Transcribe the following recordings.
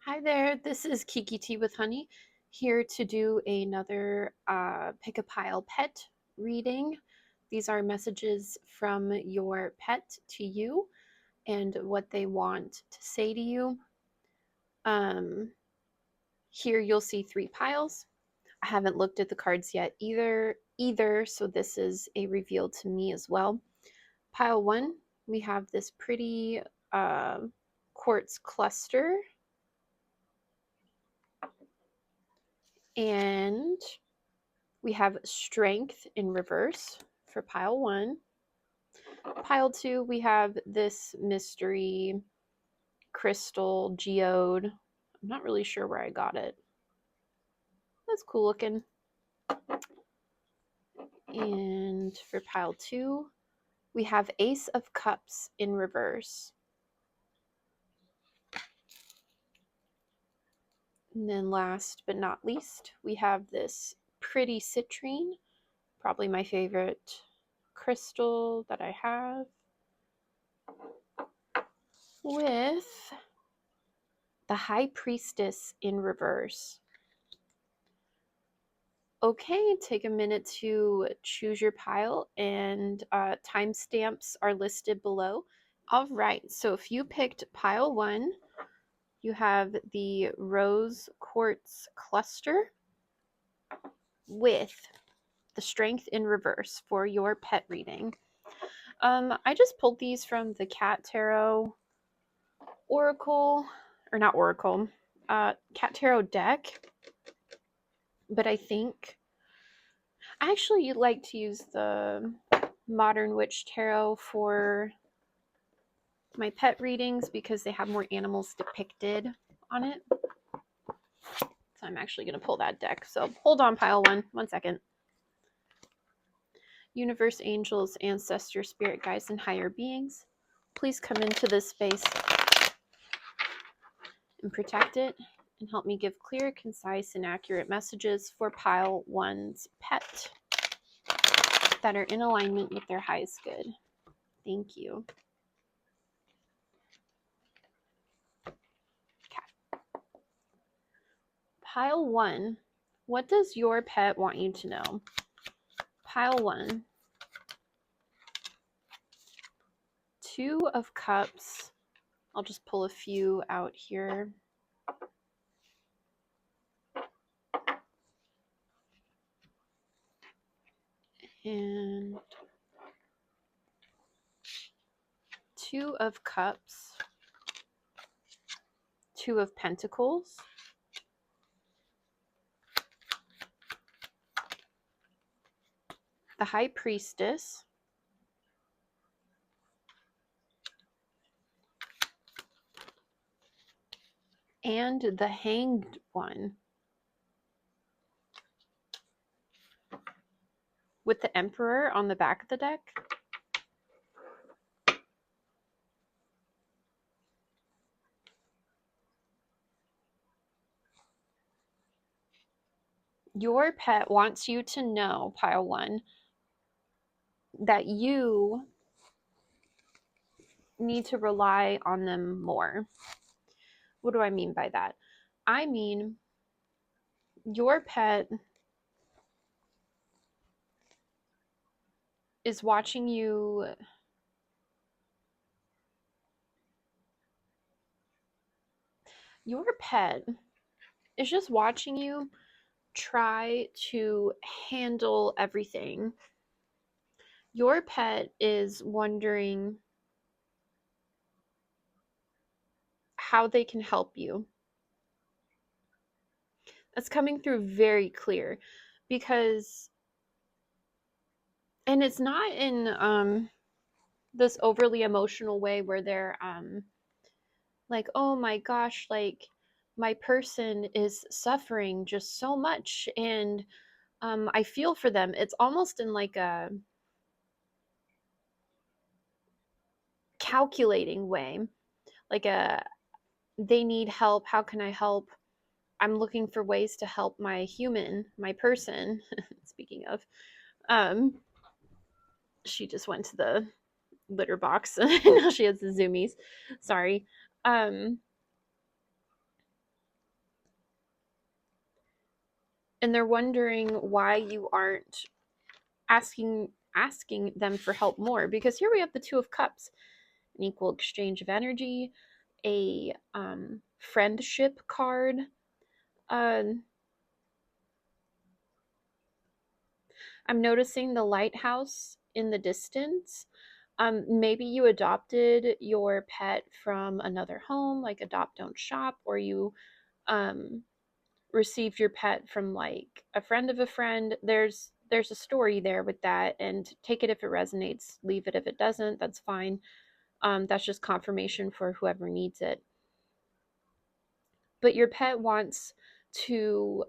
Hi there, this is Kiki Tea with Honey, here to do another Pick a Pile pet reading. These are messages from your pet to you and what they want to say to you. Here you'll see 3 piles. I haven't looked at the cards yet either, so this is a reveal to me as well. Pile 1, we have this pretty quartz cluster. And we have strength in reverse for pile 1. Pile 2, we have this mystery crystal geode. I'm not really sure where I got it. That's cool looking. And for pile 2, we have Ace of Cups in reverse. And then last but not least, we have this pretty citrine, probably my favorite crystal that I have, with the High Priestess in reverse. Okay, take a minute to choose your pile, and timestamps are listed below. All right, so if you picked pile 1, you have the rose quartz cluster with the strength in reverse for your pet reading. I just pulled these from the Cat Tarot Oracle, or not Oracle, Cat Tarot deck, but I think I actually like to use the Modern Witch Tarot for my pet readings because they have more animals depicted on it. So I'm actually going to pull that deck. So hold on, pile 1 second. Universe, angels, ancestors, spirit guides, and higher beings, please come into this space and protect it and help me give clear, concise, and accurate messages for pile 1's pet that are in alignment with their highest good. Thank you. Okay. Pile 1, what does your pet want you to know? Pile 1, 2 of Cups. I'll just pull a few out here. And 2 of Cups, 2 of Pentacles, the High Priestess, and the Hanged One, with the Emperor on the back of the deck. Your pet wants you to know, pile 1, that you need to rely on them more. What do I mean by that? I mean, your pet is watching you your pet is just watching you try to handle everything. Your pet is wondering how they can help you. That's coming through very clear, because, and it's not in this overly emotional way where they're like, oh my gosh, like my person is suffering just so much and I feel for them. It's almost in like a calculating way, like they need help, how can I help? I'm looking for ways to help my person. Speaking of, she just went to the litter box and now she has the zoomies. Sorry. and they're wondering why you aren't asking them for help more, because here we have the Two of Cups, an equal exchange of energy, a friendship card. I'm noticing the lighthouse in the distance. Maybe you adopted your pet from another home, like Adopt Don't Shop, or you um, received your pet from like a friend of a friend. There's a story there with that, and take it if it resonates, leave it if it doesn't. That's fine. That's just confirmation for whoever needs it. But your pet wants to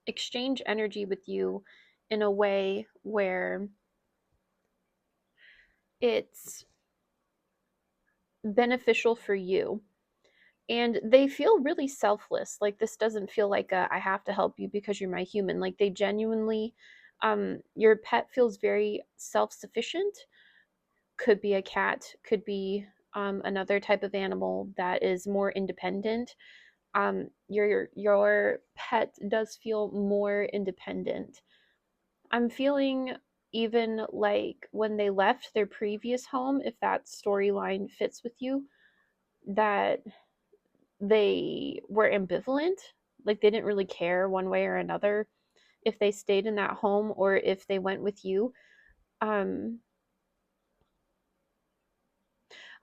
exchange energy with you in a way where it's beneficial for you. And they feel really selfless. Like, this doesn't feel like I have to help you because you're my human. Like, they genuinely, your pet feels very self-sufficient. Could be a cat, could be another type of animal that is more independent. Your pet does feel more independent. I'm feeling even like when they left their previous home, if that storyline fits with you, that they were ambivalent. Like, they didn't really care one way or another if they stayed in that home or if they went with you. Um,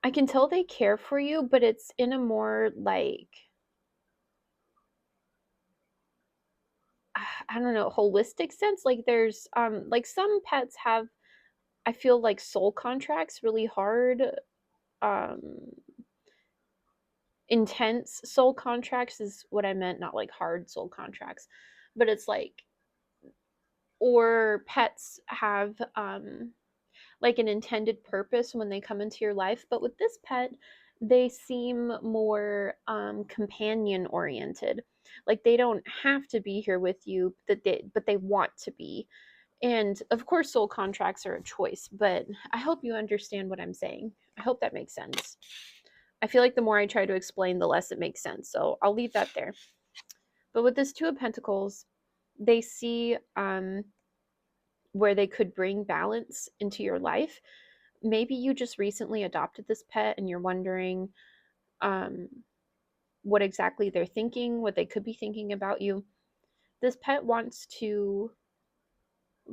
I can tell they care for you, but it's in a more like, I don't know, holistic sense. Like, there's like some pets have, I feel like, soul contracts, really hard, um intense soul contracts is what I meant, not like hard soul contracts. But it's like, or pets have like an intended purpose when they come into your life. But with this pet, they seem more companion oriented. Like, they don't have to be here with you, but they want to be. And of course, soul contracts are a choice, but I hope you understand what I'm saying. I hope that makes sense. I feel like the more I try to explain, the less it makes sense. So I'll leave that there. But with this Two of Pentacles, they see where they could bring balance into your life. Maybe you just recently adopted this pet and you're wondering um, what exactly they're thinking, what they could be thinking about you. This pet wants to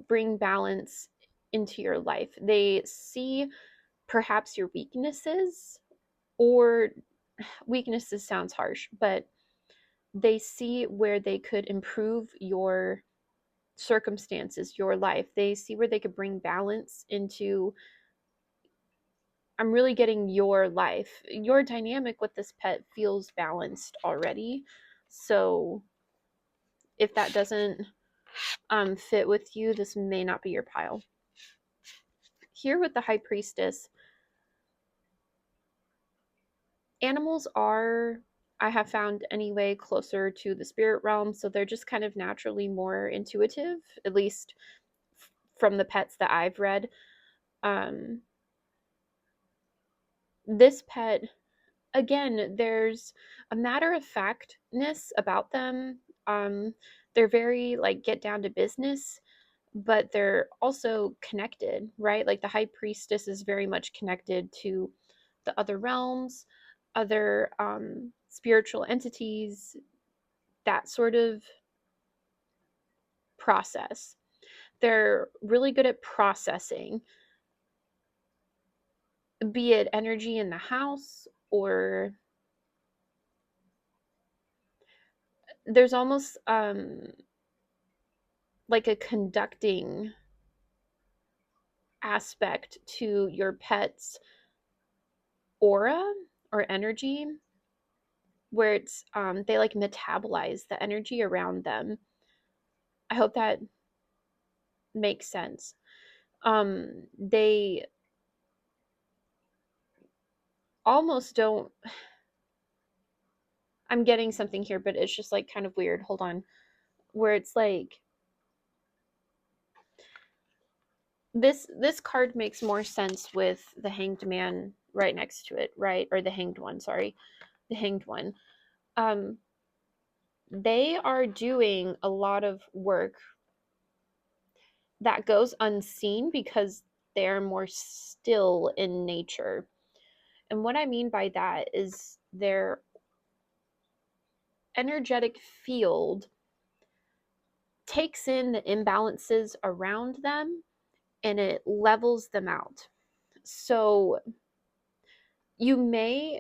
bring balance into your life. They see perhaps your weaknesses, or weaknesses sounds harsh, but they see where they could improve your circumstances, your life. They see where they could bring balance into, I'm really getting your life. Your dynamic with this pet feels balanced already. So if that doesn't fit with you, this may not be your pile. Here with the High Priestess, animals are, I have found anyway, closer to the spirit realm. So they're just kind of naturally more intuitive, at least from the pets that I've read. Um, this pet, again, there's a matter of factness about them. They're very like get down to business, but they're also connected, right? Like the High Priestess is very much connected to the other realms, other spiritual entities, that sort of process. They're really good at processing, be it energy in the house, or there's almost like a conducting aspect to your pet's aura or energy, where it's they like metabolize the energy around them. I hope that makes sense. They almost don't, I'm getting something here, but it's just like kind of weird. Hold on. Where it's like this card makes more sense with the Hanged Man right next to it, right? Or the Hanged One, sorry. The Hanged One. Um they are doing a lot of work that goes unseen because they're more still in nature. And what I mean by that is their energetic field takes in the imbalances around them and it levels them out. So you may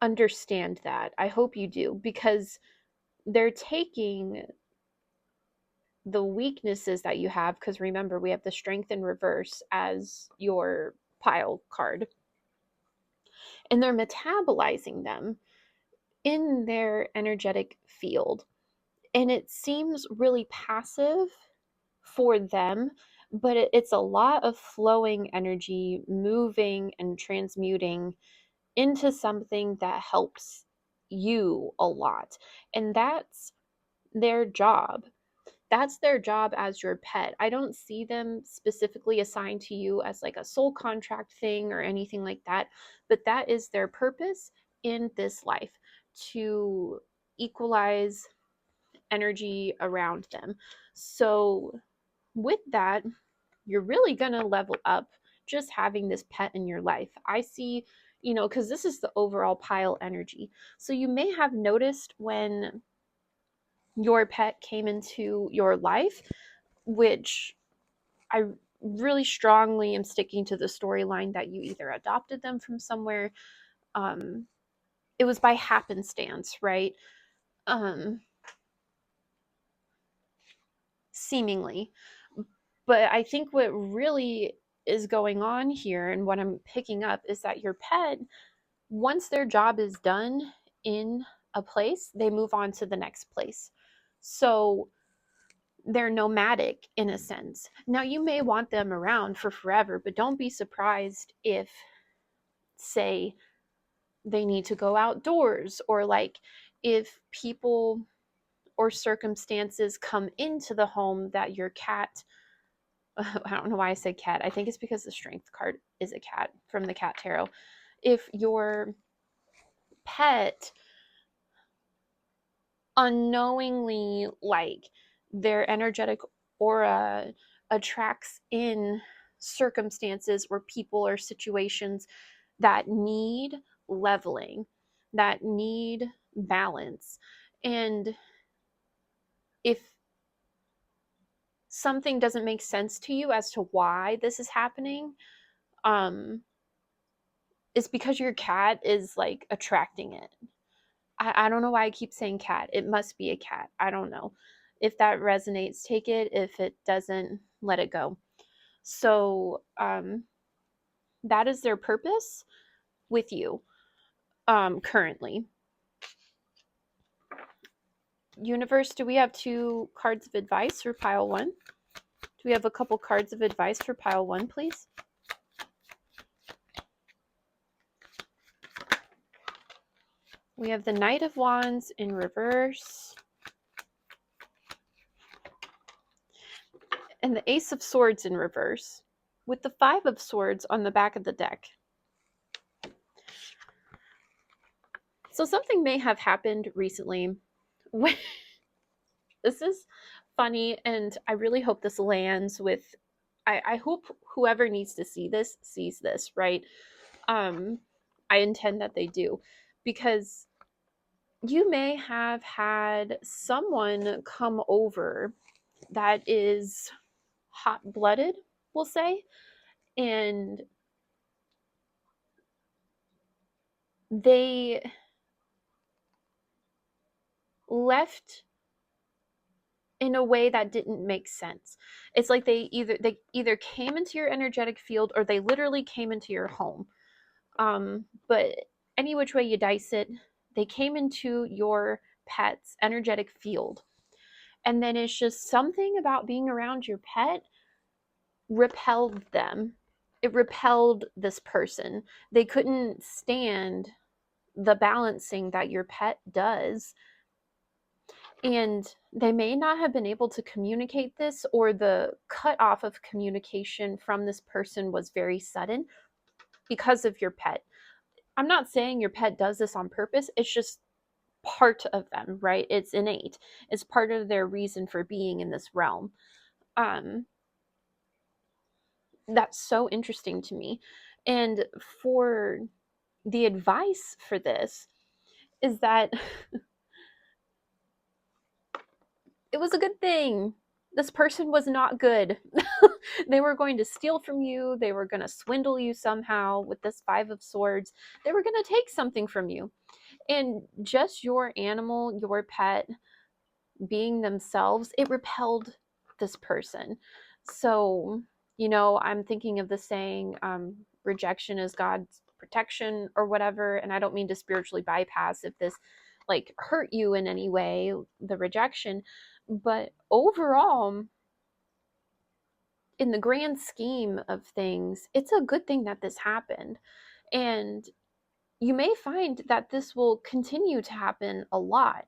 understand that. I hope you do, because they're taking the weaknesses that you have, because remember, we have the strength in reverse as your pile card, and they're metabolizing them in their energetic field. And it seems really passive for them, but it's a lot of flowing energy, moving and transmuting into something that helps you a lot. And that's their job. That's their job as your pet. I don't see them specifically assigned to you as like a soul contract thing or anything like that, but that is their purpose in this life, to equalize energy around them. So, with that, you're really going to level up just having this pet in your life. I see, because this is the overall pile energy. So, you may have noticed when your pet came into your life, which I really strongly am sticking to the storyline that you either adopted them from somewhere. It was by happenstance, right? Um, Seemingly. But I think what really is going on here and what I'm picking up is that your pet, once their job is done in a place, they move on to the next place. So they're nomadic in a sense. Now, you may want them around for forever, but don't be surprised if, say, they need to go outdoors, or like if people or circumstances come into the home that your cat, I don't know why I said cat. I think it's because the strength card is a cat from the cat tarot. If your pet unknowingly, like, their energetic aura attracts in circumstances or people or situations that need leveling, that need balance. And if something doesn't make sense to you as to why this is happening, it's because your cat is like attracting it. I don't know why I keep saying cat. It must be a cat. I don't know. If that resonates, take it. If it doesn't, let it go. So that is their purpose with you currently. Universe, do we have 2 cards of advice for pile 1? Do we have a couple cards of advice for pile 1, please? We have the Knight of Wands in reverse and the Ace of Swords in reverse with the 5 of Swords on the back of the deck. So something may have happened recently. This is funny, and I really hope this lands with, I hope whoever needs to see this sees this, right? I intend that they do, because you may have had someone come over that is hot-blooded, we'll say, and they left in a way that didn't make sense. It's like they either came into your energetic field or they literally came into your home. But any which way you dice it, they came into your pet's energetic field. And then it's just something about being around your pet repelled them. It repelled this person. They couldn't stand the balancing that your pet does. And they may not have been able to communicate this, or the cut off of communication from this person was very sudden because of your pet. I'm not saying your pet does this on purpose. It's just part of them, right? It's innate. It's part of their reason for being in this realm. That's so interesting to me. And for the advice for this is that it was a good thing. This person was not good. They were going to steal from you. They were going to swindle you somehow with this Five of Swords. They were going to take something from you. And just your animal, your pet, being themselves, it repelled this person. So, I'm thinking of the saying, rejection is God's protection or whatever. And I don't mean to spiritually bypass if this like hurt you in any way, the rejection. But overall, in the grand scheme of things, it's a good thing that this happened. And you may find that this will continue to happen a lot.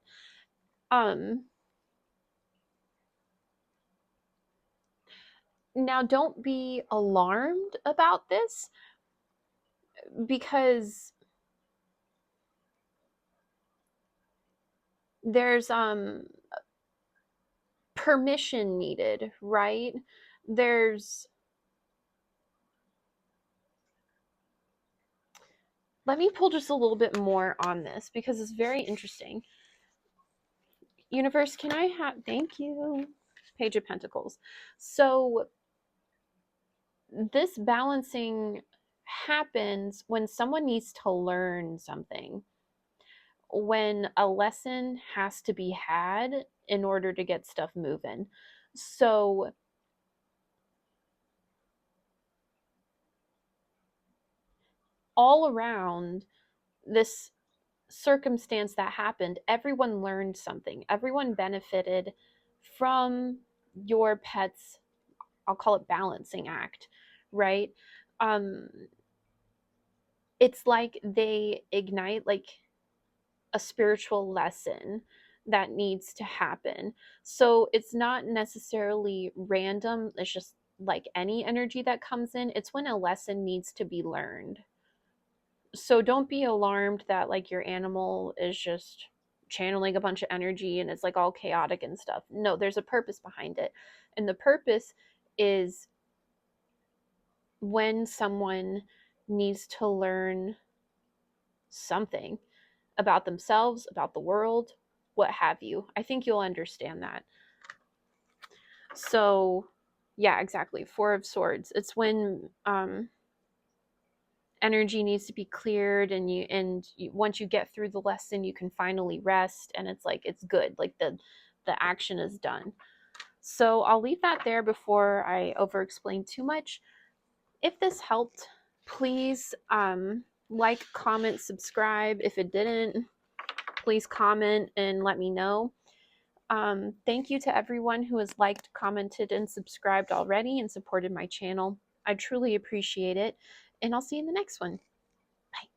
Now, don't be alarmed about this because there's permission needed, right? Let me pull just a little bit more on this because it's very interesting. Universe, can I have, thank you, Page of Pentacles. So this balancing happens when someone needs to learn something, when a lesson has to be had in order to get stuff moving. So all around this circumstance that happened, everyone learned something. Everyone benefited from your pet's, I'll call it balancing act, right? It's like they ignite like a spiritual lesson that needs to happen. So it's not necessarily random. It's just like any energy that comes in. It's when a lesson needs to be learned. So don't be alarmed that like your animal is just channeling a bunch of energy and it's like all chaotic and stuff. No, there's a purpose behind it. And the purpose is when someone needs to learn something about themselves, about the world, what have you. I think you'll understand that. So, yeah, exactly. Four of Swords. It's when energy needs to be cleared, and once you get through the lesson, you can finally rest, and it's like it's good. Like the action is done. So I'll leave that there before I over explain too much. If this helped, please like, comment, subscribe. If it didn't, please comment and let me know. Thank you to everyone who has liked, commented, and subscribed already and supported my channel. I truly appreciate it, and I'll see you in the next one. Bye.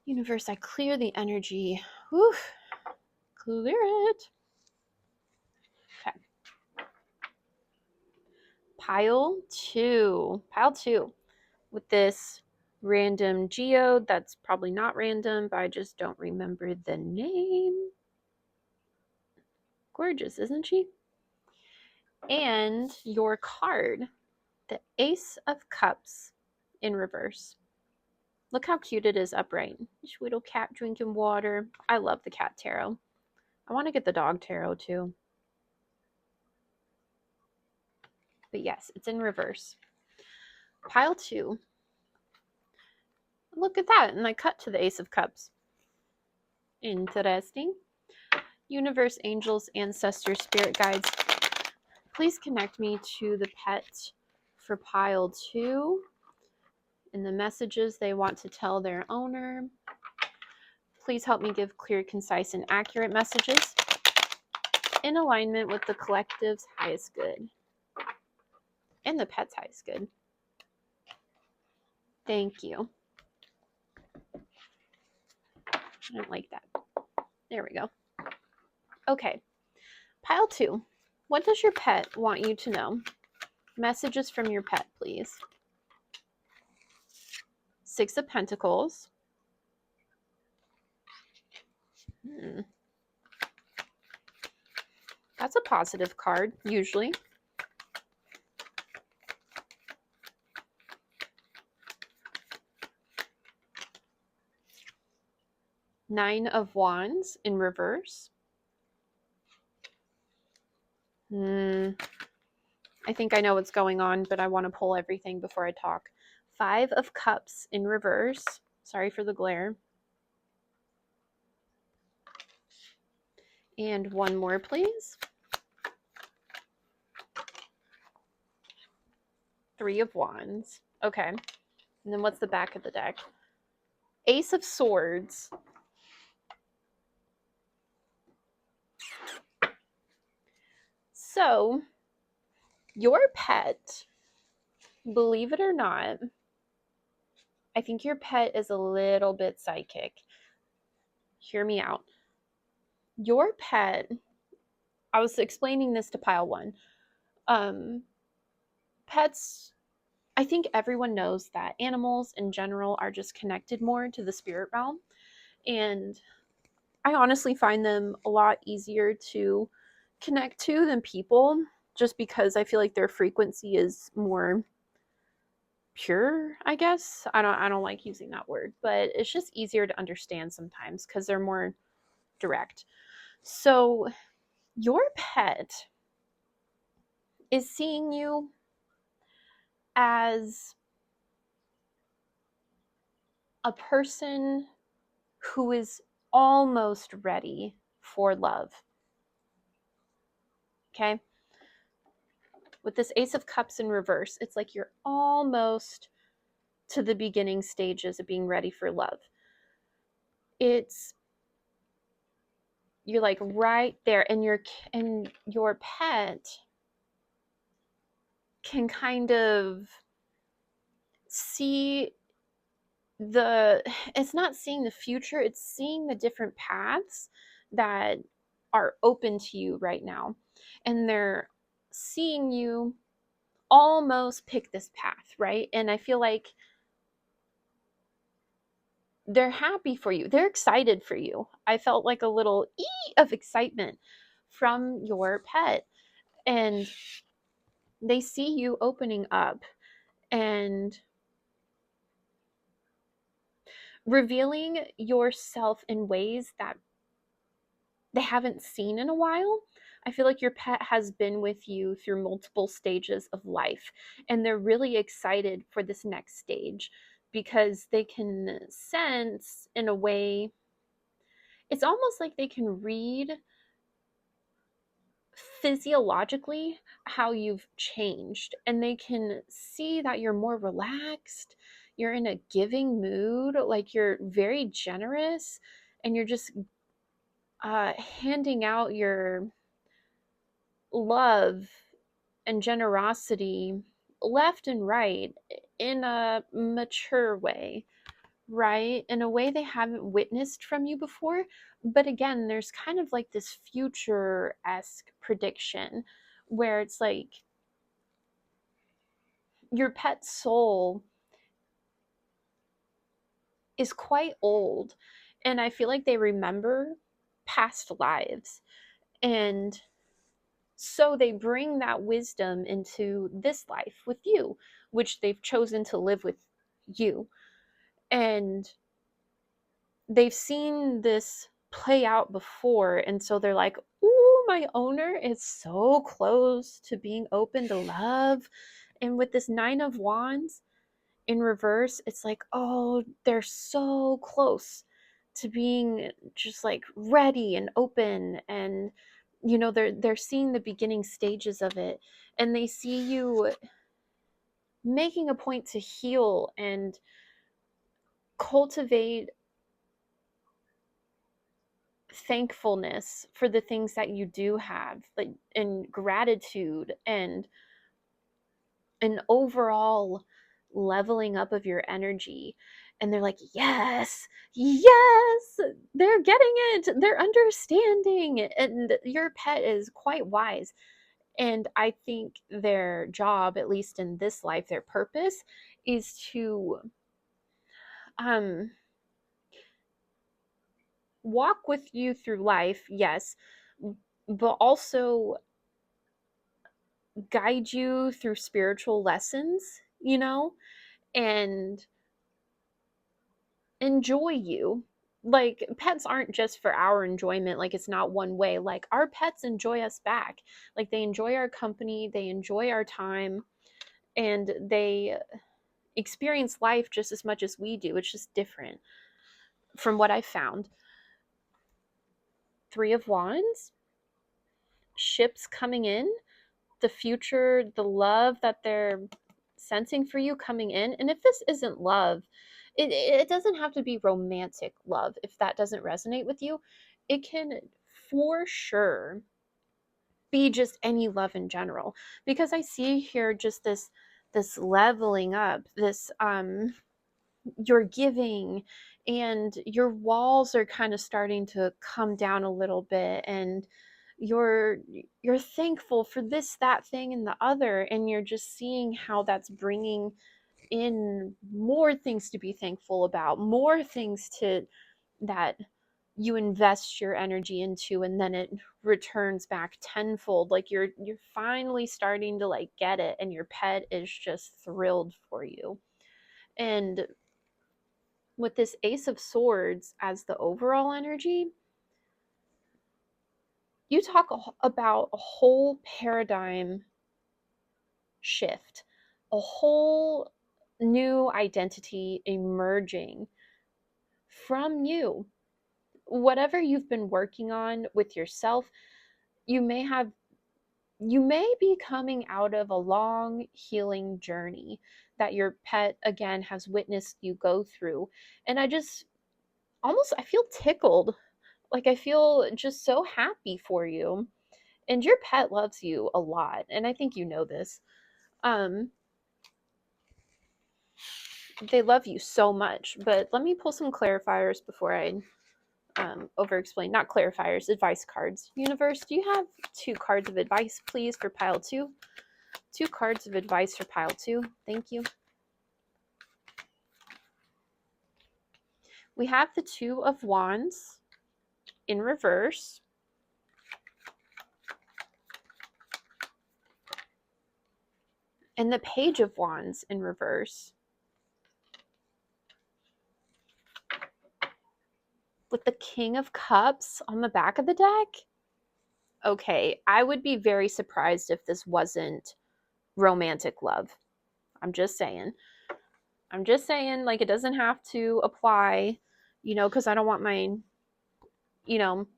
Universe, I clear the energy. Whew. Clear it. Okay. Pile 2. Pile 2. With this random geode that's probably not random, but I just don't remember the name. Gorgeous, isn't she? And your card, the Ace of Cups in reverse. Look how cute it is upright. This little cat drinking water. I love the cat tarot. I want to get the dog tarot too. But yes, it's in reverse. Pile 2. Look at that. And I cut to the Ace of Cups. Interesting. Universe, angels, ancestors, spirit guides, please connect me to the pet for pile 2 and the messages they want to tell their owner. Please help me give clear, concise, and accurate messages in alignment with the collective's highest good and the pet's highest good. Thank you. I don't like that. There we go. Okay. Pile 2. What does your pet want you to know? Messages from your pet, please. Six of Pentacles. That's a positive card, usually. Nine of Wands in reverse. I think I know what's going on, but I want to pull everything before I talk. Five of Cups in reverse. Sorry for the glare. And one more, please. Three of Wands. Okay. And then what's the back of the deck? Ace of Swords. So, your pet, believe it or not, I think your pet is a little bit psychic. Hear me out. Your pet, I was explaining this to pile one. Pets, I think everyone knows that animals in general are just connected more to the spirit realm. And I honestly find them a lot easier to connect to than people, just because I feel like their frequency is more pure, I guess. I don't like using that word, but it's just easier to understand sometimes because they're more direct. So your pet is seeing you as a person who is almost ready for love. Okay? With this Ace of Cups in reverse, it's like you're almost to the beginning stages of being ready for love. You're like right there, and your pet can kind of see it's not seeing the future, it's seeing the different paths that are open to you right now. And they're seeing you almost pick this path, right? And I feel like they're happy for you. They're excited for you. I felt like a little of excitement from your pet. And they see you opening up and revealing yourself in ways that they haven't seen in a while. I feel like your pet has been with you through multiple stages of life, and they're really excited for this next stage because they can sense in a way, it's almost like they can read physiologically how you've changed, and they can see that you're more relaxed, you're in a giving mood, like you're very generous, and you're just handing out your love and generosity left and right in a mature way, right? In a way they haven't witnessed from you before. But again, there's kind of like this future-esque prediction where it's like your pet soul is quite old, and I feel like they remember past lives. And so they bring that wisdom into this life with you, which they've chosen to live with you. And they've seen this play out before. And so they're like, ooh, my owner is so close to being open to love. And with this Nine of Wands in reverse, it's like, oh, they're so close to being just like ready and open, and they're seeing the beginning stages of it, and they see you making a point to heal and cultivate thankfulness for the things that you do have, like, and gratitude and an overall leveling up of your energy. And they're like, yes, yes, they're getting it, they're understanding. And your pet is quite wise. And I think their job, at least in this life, their purpose is to um, walk with you through life, yes, but also guide you through spiritual lessons, you know, and enjoy you. Like, pets aren't just for our enjoyment, like, it's not one way. Like, our pets enjoy us back. Like, they enjoy our company, they enjoy our time, and they experience life just as much as we do. It's just different from what I found. Three of Wands, ships coming in, the future, the love that they're sensing for you coming in. And if this isn't love, it doesn't have to be romantic love. If that doesn't resonate with you, it can for sure be just any love in general. Because I see here just this leveling up, this you're giving, and your walls are kind of starting to come down a little bit, and you're you're thankful for this, that thing, and the other, and you're just seeing how that's bringing in more things to be thankful about, more things to that you invest your energy into, and then it returns back tenfold. Like, you're finally starting to like get it, and your pet is just thrilled for you. And with this Ace of Swords as the overall energy, you talk about a whole paradigm shift, a whole new identity emerging from you. Whatever you've been working on with yourself, you may be coming out of a long healing journey that your pet again has witnessed you go through. And I feel tickled. Like, I feel just so happy for you. And your pet loves you a lot, and I think you know this. Um they love you so much. But let me pull some clarifiers before I over explain. Not clarifiers, advice cards. Universe, do you have 2 cards of advice, please, for pile 2? 2 cards of advice for pile 2. Thank you. We have the 2 of Wands in reverse. And the Page of Wands in reverse. With the King of Cups on the back of the deck. Okay, I would be very surprised if this wasn't romantic love. I'm just saying. Like, it doesn't have to apply, because I don't want my, you know,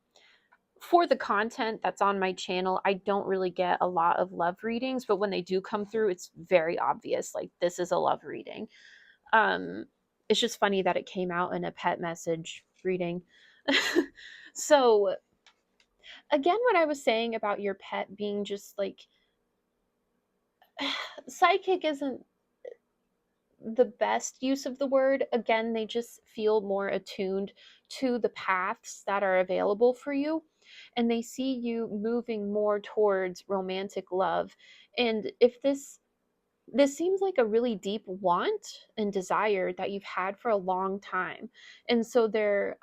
for the content that's on my channel, I don't really get a lot of love readings, but when they do come through, it's very obvious. Like, this is a love reading. It's just funny that it came out in a pet message reading. So, again, what I was saying about your pet being just like, psychic isn't the best use of the word. Again, they just feel more attuned to the paths that are available for you, and they see you moving more towards romantic love. And if this seems like a really deep want and desire that you've had for a long time, and so they're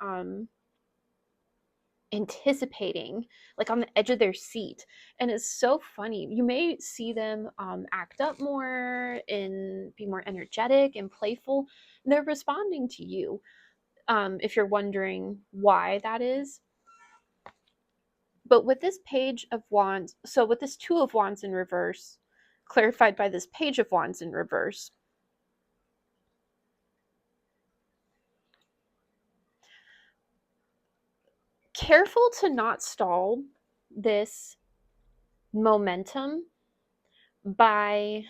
anticipating, like on the edge of their seat. And it's so funny, you may see them act up more and be more energetic and playful. They're responding to you. If you're wondering why that is, but with this Page of Wands, so with this 2 of Wands in reverse, clarified by this Page of Wands in reverse, careful to not stall this momentum by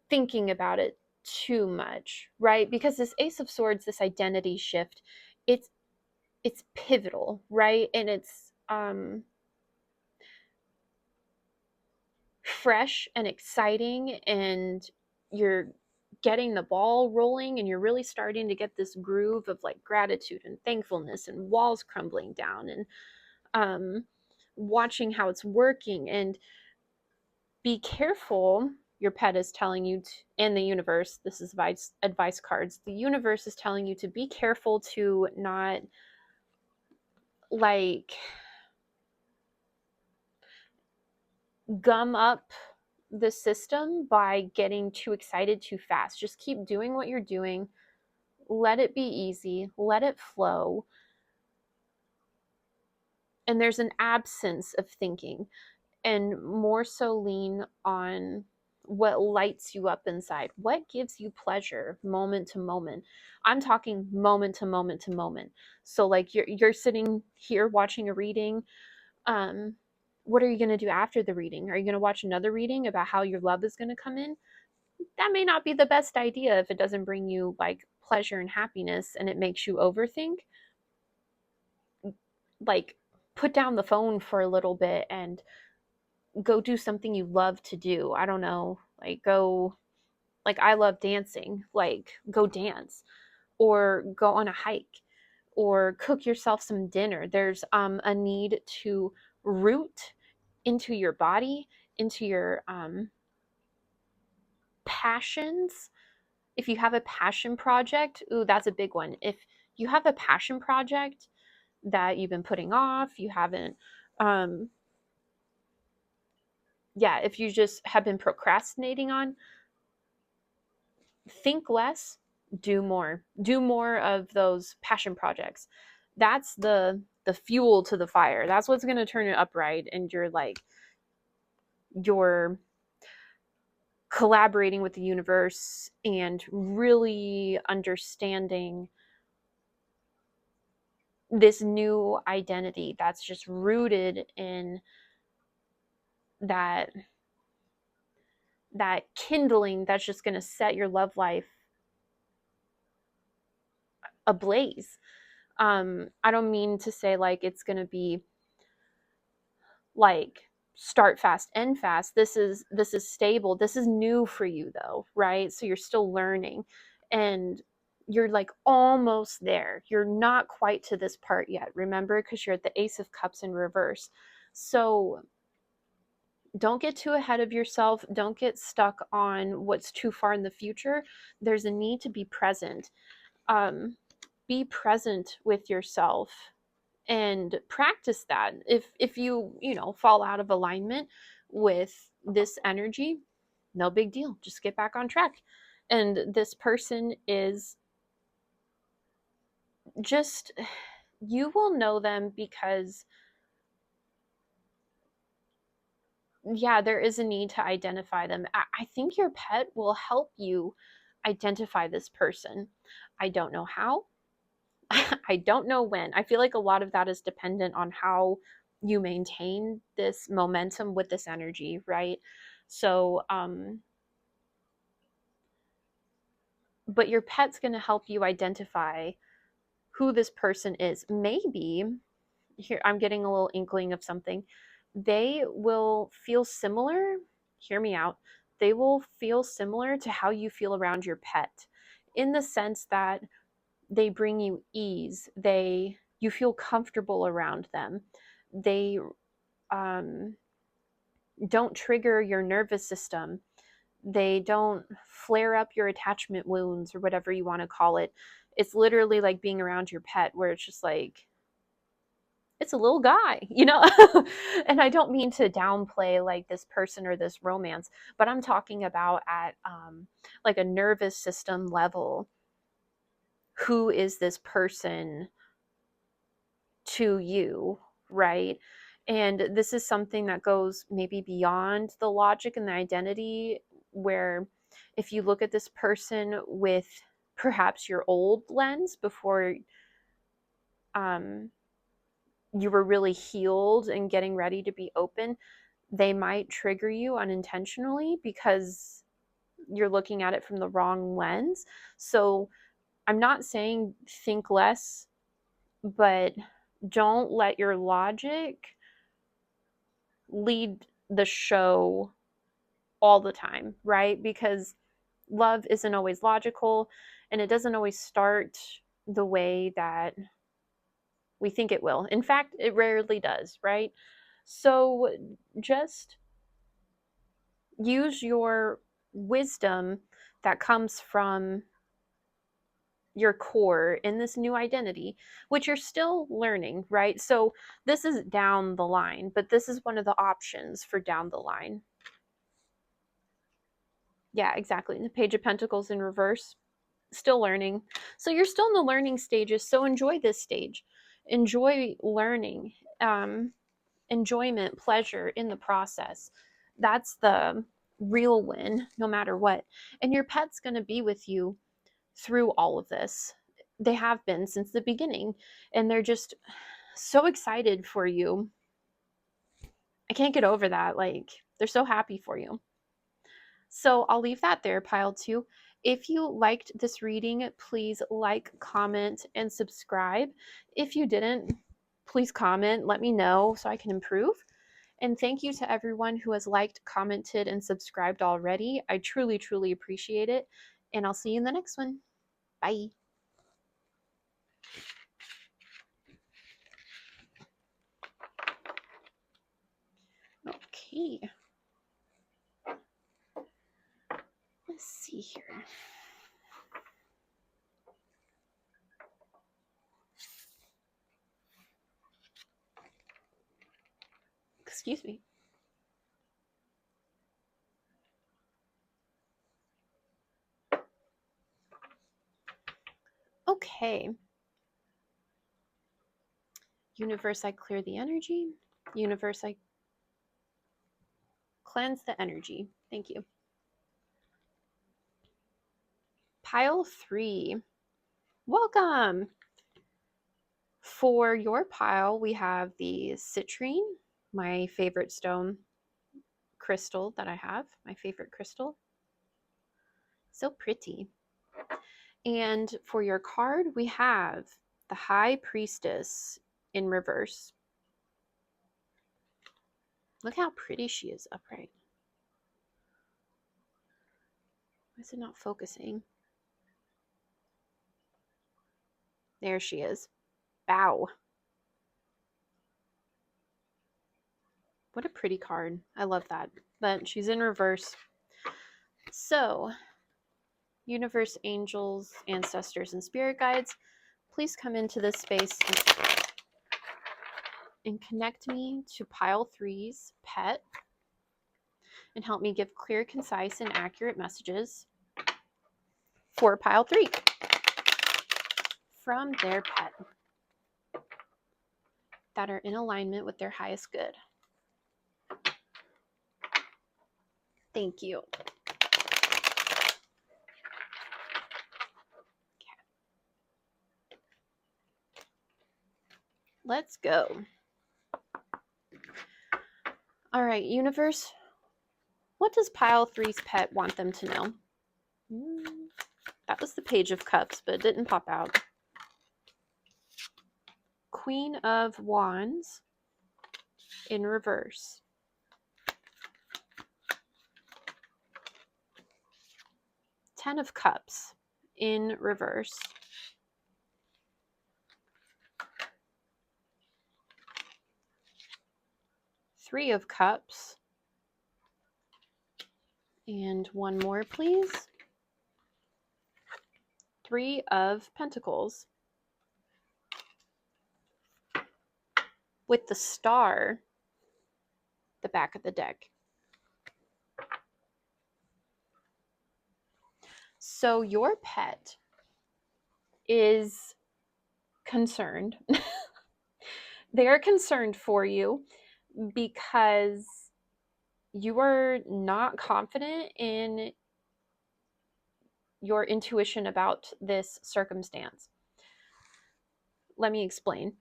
thinking about it too much, right? Because this Ace of Swords, this identity shift, it's pivotal, right? And it's fresh and exciting, and you're getting the ball rolling and you're really starting to get this groove of like gratitude and thankfulness and walls crumbling down and watching how it's working. And be careful, your pet is telling you to, and the universe, this is advice cards, the universe is telling you to be careful to not like gum up the system by getting too excited too fast. Just keep doing what you're doing. Let it be easy. Let it flow. And there's an absence of thinking, and more so lean on what lights you up inside. What gives you pleasure moment to moment? I'm talking moment to moment to moment. So like you're sitting here watching a reading. What are you going to do after the reading? Are you going to watch another reading about how your love is going to come in? That may not be the best idea if it doesn't bring you like pleasure and happiness and it makes you overthink. Like, put down the phone for a little bit and go do something you love to do. I don't know, like go, like I love dancing, like go dance or go on a hike or cook yourself some dinner. There's a need to root into your body, into your passions. If you have a passion project, ooh, that's a big one. If you have a passion project that you've been putting off, you haven't, yeah, if you just have been procrastinating on, think less, do more. Do more of those passion projects. That's the fuel to the fire. That's what's going to turn it upright, and you're collaborating with the universe and really understanding this new identity that's just rooted in that that kindling that's just going to set your love life ablaze. I don't mean to say like it's going to be like start fast, end fast. This is stable. This is new for you though, right? So you're still learning and you're like almost there. You're not quite to this part yet, remember, because you're at the Ace of Cups in reverse. So don't get too ahead of yourself. Don't get stuck on what's too far in the future. There's a need to be present. Be present with yourself and practice that. If you fall out of alignment with this energy, no big deal. Just get back on track. And this person is just, you will know them because yeah, there is a need to identify them. I think your pet will help you identify this person. I don't know how. I don't know when. I feel like a lot of that is dependent on how you maintain this momentum with this energy, right? So, but your pet's going to help you identify who this person is. Maybe, here, I'm getting a little inkling of something. They will feel similar. Hear me out. They will feel similar to how you feel around your pet, in the sense that they bring you ease. You feel comfortable around them. They don't trigger your nervous system. They don't flare up your attachment wounds or whatever you want to call it. It's literally like being around your pet, where it's just like, it's a little guy. And I don't mean to downplay like this person or this romance, but I'm talking about at like a nervous system level. Who is this person to you, right? And this is something that goes maybe beyond the logic and the identity, where if you look at this person with perhaps your old lens before you were really healed and getting ready to be open, they might trigger you unintentionally because you're looking at it from the wrong lens. So I'm not saying think less, but don't let your logic lead the show all the time, right? Because love isn't always logical, and it doesn't always start the way that we think it will. In fact, it rarely does, right? So just use your wisdom that comes from your core in this new identity, which you're still learning, right? So this is down the line, but this is one of the options for down the line. Yeah, exactly. The Page of Pentacles in reverse, still learning. So you're still in the learning stages. So enjoy this stage. Enjoy learning, enjoyment, pleasure in the process. That's the real win, no matter what. And your pet's going to be with you through all of this. They have been since the beginning, and they're just so excited for you. I can't get over that. Like, they're so happy for you. So I'll leave that there, pile 2. If you liked this reading, please like, comment, and subscribe. If you didn't, please comment, let me know so I can improve. And thank you to everyone who has liked, commented, and subscribed already. I truly, truly appreciate it. And I'll see you in the next one. Bye. Okay. Let's see here. Excuse me. Okay. Universe, I clear the energy. Universe, I cleanse the energy. Thank you. Pile 3. Welcome. For your pile, we have the citrine, my favorite stone crystal that I have, my favorite crystal. So pretty. And for your card, we have the High Priestess in reverse. Look how pretty she is upright. Why is it not focusing? There she is. Bow. What a pretty card. I love that. But she's in reverse. So, universe, angels, ancestors, and spirit guides, please come into this space and connect me to pile 3's pet and help me give clear, concise, and accurate messages for pile 3 from their pet that are in alignment with their highest good. Thank you. Let's go. All right, universe, what does pile 3's pet want them to know? That was the Page of Cups, but it didn't pop out. Queen of Wands in reverse. Ten of Cups in reverse. Three of Cups. And one more, please. Three of Pentacles. With the star, the back of the deck. So your pet is concerned. They are concerned for you because you are not confident in your intuition about this circumstance. Let me explain.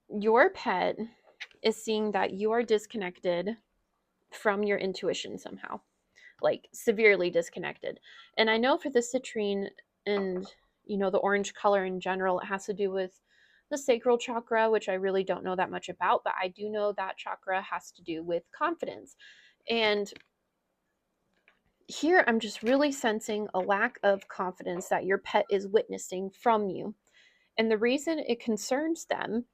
Your pet is seeing that you are disconnected from your intuition somehow, like severely disconnected. And I know for the citrine and, you know, the orange color in general, it has to do with the sacral chakra, which I really don't know that much about, but I do know that chakra has to do with confidence. And here I'm just really sensing a lack of confidence that your pet is witnessing from you. And the reason it concerns them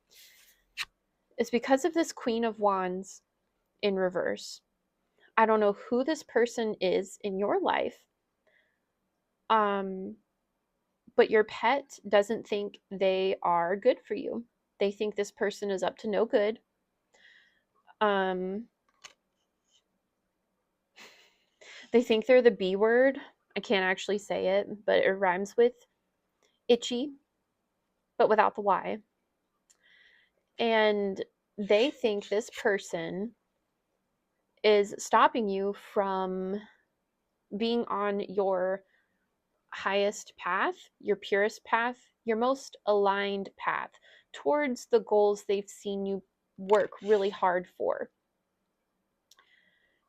is because of this Queen of Wands in reverse. I don't know who this person is in your life, but your pet doesn't think they are good for you. They think this person is up to no good. They think they're the B word. I can't actually say it, but it rhymes with itchy, but without the Y. And they think this person is stopping you from being on your highest path, your purest path, your most aligned path towards the goals they've seen you work really hard for.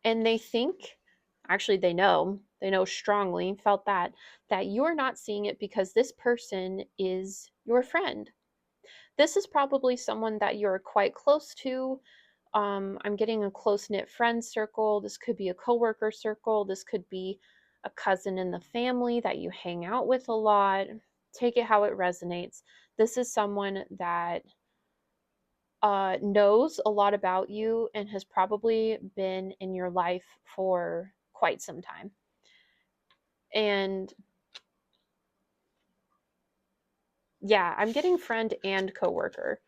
And they think, actually they know strongly, felt that you're not seeing it because this person is your friend. This is probably someone that you're quite close to. I'm getting a close-knit friend circle. This could be a coworker circle. This could be a cousin in the family that you hang out with a lot. Take it how it resonates. This is someone that knows a lot about you and has probably been in your life for quite some time. And yeah, I'm getting friend and coworker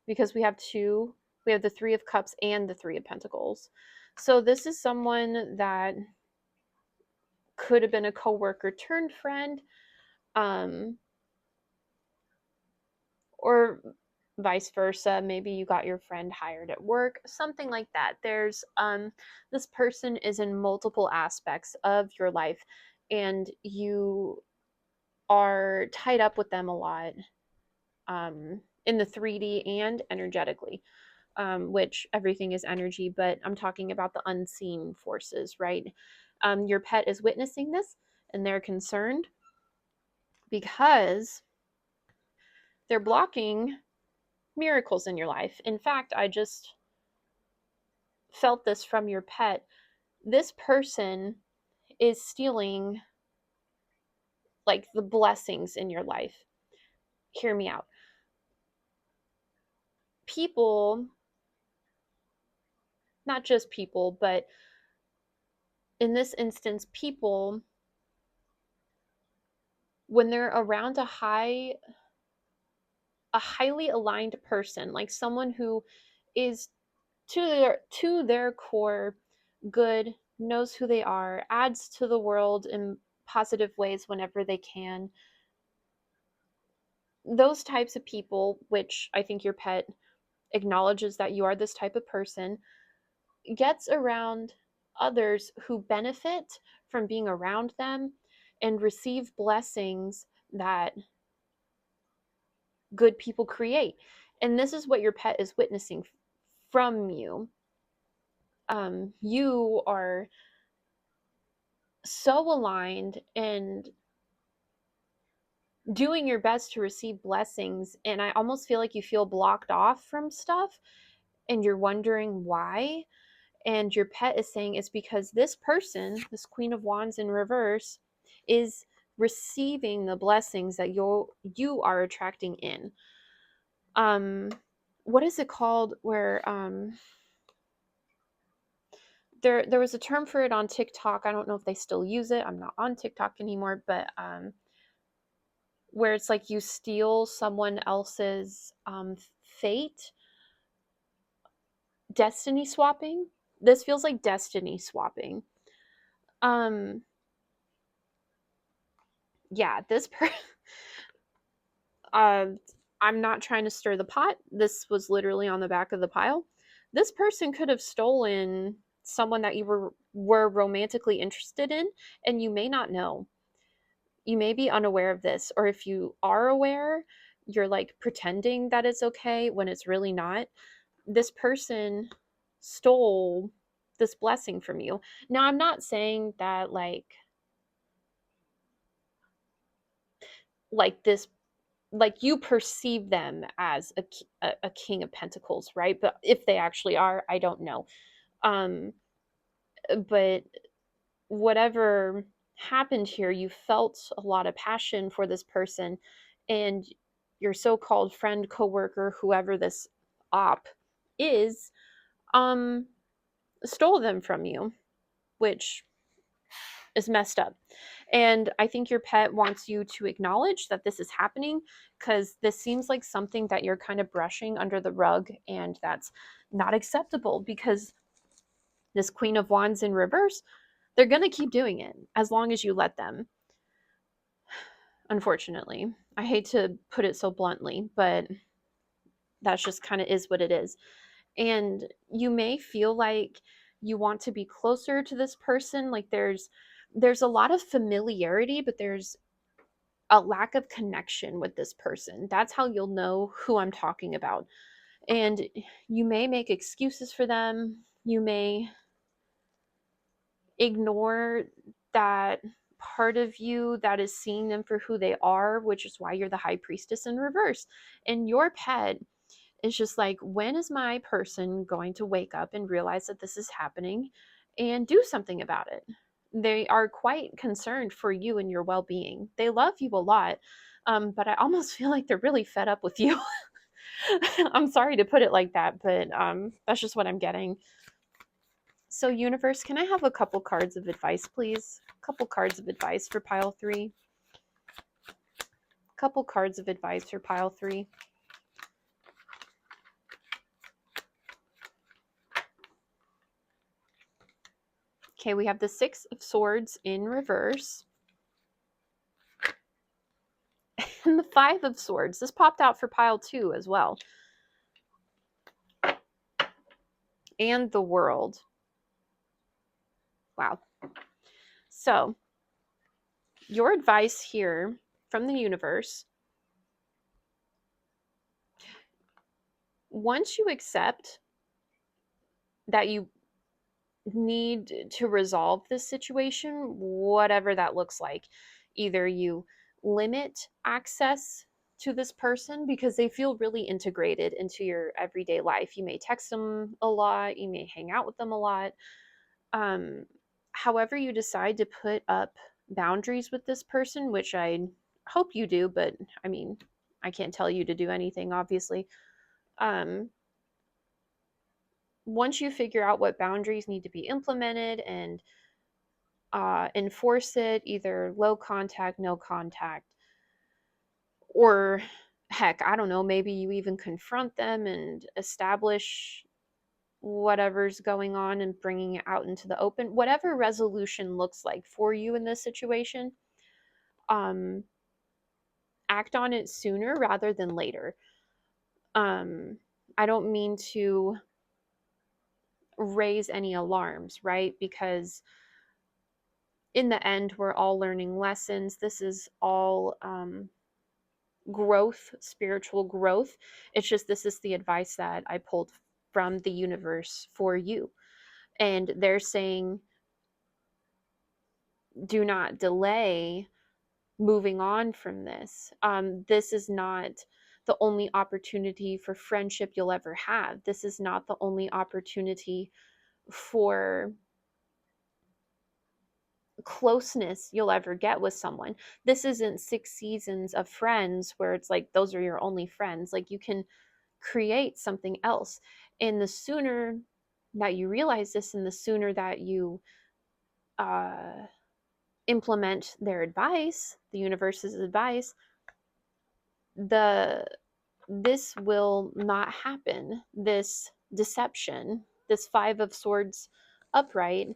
because we have the Three of Cups and the Three of Pentacles. So this is someone that could have been a coworker turned friend, or vice versa. Maybe you got your friend hired at work, something like that. There's this person is in multiple aspects of your life, and you are tied up with them a lot, in the 3D and energetically. Which everything is energy, but I'm talking about the unseen forces, right? Your pet is witnessing this and they're concerned because they're blocking miracles in your life. In fact, I just felt this from your pet. This person is stealing like the blessings in your life. Hear me out. People, not just people, but in this instance, people, when they're around a highly aligned person, like someone who is to their core good, knows who they are, adds to the world in positive ways whenever they can. Those types of people, which I think your pet acknowledges that you are this type of person, gets around others who benefit from being around them and receive blessings that good people create. And this is what your pet is witnessing from you. You are so aligned and doing your best to receive blessings, and I almost feel like you feel blocked off from stuff and you're wondering why. And your pet is saying it's because this person, this Queen of Wands in reverse, is receiving the blessings that you are attracting in. What is it called where there was a term for it on TikTok. I don't know if they still use it. I'm not on TikTok anymore, but where it's like you steal someone else's fate, destiny swapping. This feels like destiny swapping. Um yeah, uh I'm not trying to stir the pot. This was literally on the back of the pile. This person could have stolen someone that you were romantically interested in, and you may not know. You may be unaware of this, or if you are aware, you're like pretending that it's okay when it's really not. This person stole this blessing from you. Now, I'm not saying that like this, like you perceive them as a king of pentacles, right? But if they actually are, I don't know. Um but whatever happened here, you felt a lot of passion for this person, and your so-called friend, coworker, whoever this op is, stole them from you, which is messed up. And I think your pet wants you to acknowledge that this is happening, because this seems like something that you're kind of brushing under the rug, and that's not acceptable, because this Queen of Wands in reverse, they're going to keep doing it as long as you let them. Unfortunately, I hate to put it so bluntly, but that's just kind of is what it is. And you may feel like you want to be closer to this person, like there's a lot of familiarity, but there's a lack of connection with this person. That's how you'll know who I'm talking about. And you may make excuses for them. You may ignore that part of you that is seeing them for who they are, which is why you're the high priestess in reverse. And your pet is just like, when is my person going to wake up and realize that this is happening and do something about it? They are quite concerned for you and your well being. They love you a lot, but I almost feel like they're really fed up with you. I'm sorry to put it like that, but that's just what I'm getting. So, universe, can I have a couple cards of advice, please? A couple cards of advice for pile 3. A couple cards of advice for pile 3. Okay, we have the 6 of Swords in reverse. And the 5 of Swords. This popped out for pile 2 as well. And the World. Wow. So, your advice here from the universe, once you accept that you need to resolve this situation, whatever that looks like, either you limit access to this person because they feel really integrated into your everyday life. You may text them a lot, you may hang out with them a lot. However you decide to put up boundaries with this person, which I hope you do, but I mean, I can't tell you to do anything, obviously. Once you figure out what boundaries need to be implemented and enforce it, either low contact, no contact, or heck, I don't know, maybe you even confront them and establish whatever's going on and bringing it out into the open. Whatever resolution looks like for you in this situation, act on it sooner rather than later. I don't mean to raise any alarms, right? Because in the end, we're all learning lessons. This is all growth, spiritual growth. It's just this is the advice that I pulled from the universe for you. And they're saying, do not delay moving on from this. This is not the only opportunity for friendship you'll ever have. This is not the only opportunity for closeness you'll ever get with someone. This isn't 6 seasons of friends where it's like those are your only friends. Like, you can create something else. And the sooner that you realize this and the sooner that you implement their advice, the universe's advice, this will not happen. This deception, this 5 of Swords upright,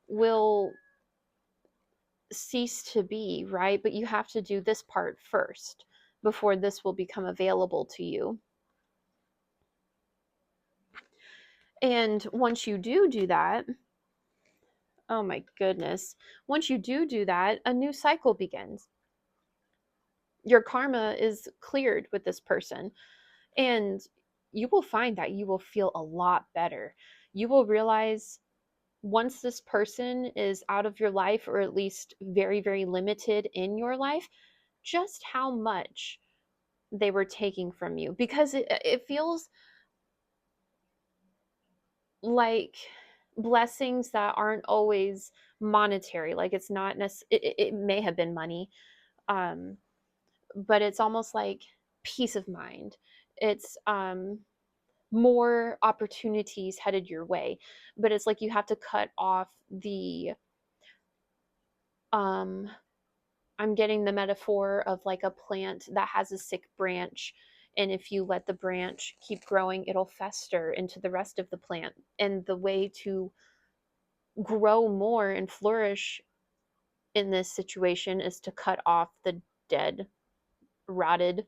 will cease to be, right? But you have to do this part first before this will become available to you. And once you do that, oh my goodness, once you do that, a new cycle begins. Your karma is cleared with this person, and you will find that you will feel a lot better. You will realize once this person is out of your life, or at least very, very limited in your life, just how much they were taking from you. Because it feels like blessings that aren't always monetary. Like it's not it may have been money, um, but it's almost like peace of mind. It's more opportunities headed your way, but it's like you have to cut off the um I'm getting the metaphor of like a plant that has a sick branch, and if you let the branch keep growing, it'll fester into the rest of the plant. And the way to grow more and flourish in this situation is to cut off the dead, rotted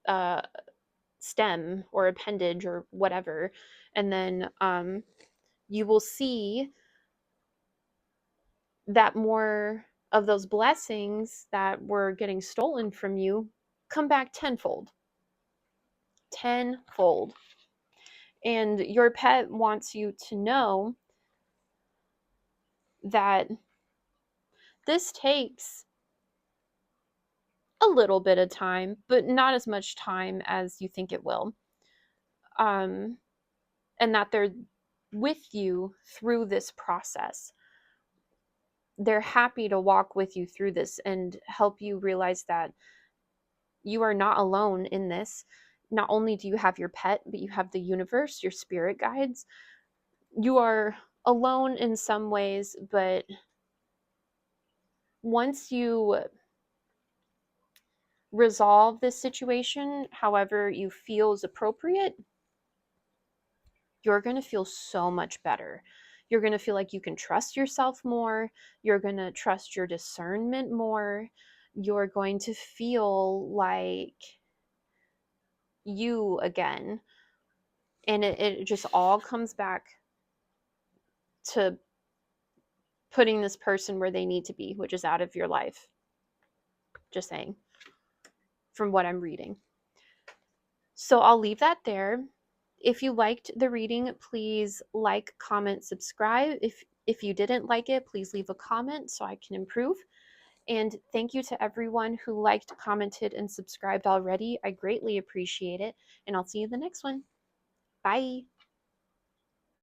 uh, stem or appendage or whatever. And then you will see that more of those blessings that were getting stolen from you come back tenfold. Tenfold. And your pet wants you to know that this takes a little bit of time, but not as much time as you think it will. And that they're with you through this process. They're happy to walk with you through this and help you realize that you are not alone in this. Not only do you have your pet, but you have the universe, your spirit guides. You are alone in some ways, but once you resolve this situation however you feel is appropriate, you're going to feel so much better. You're going to feel like you can trust yourself more. You're going to trust your discernment more. You're going to feel like you again. And it just all comes back to putting this person where they need to be, which is out of your life. Just saying, from what I'm reading. So I'll leave that there. If you liked the reading, please like, comment, subscribe. If you didn't like it, please leave a comment so I can improve. And thank you to everyone who liked, commented, and subscribed already. I greatly appreciate it. And I'll see you in the next one. Bye.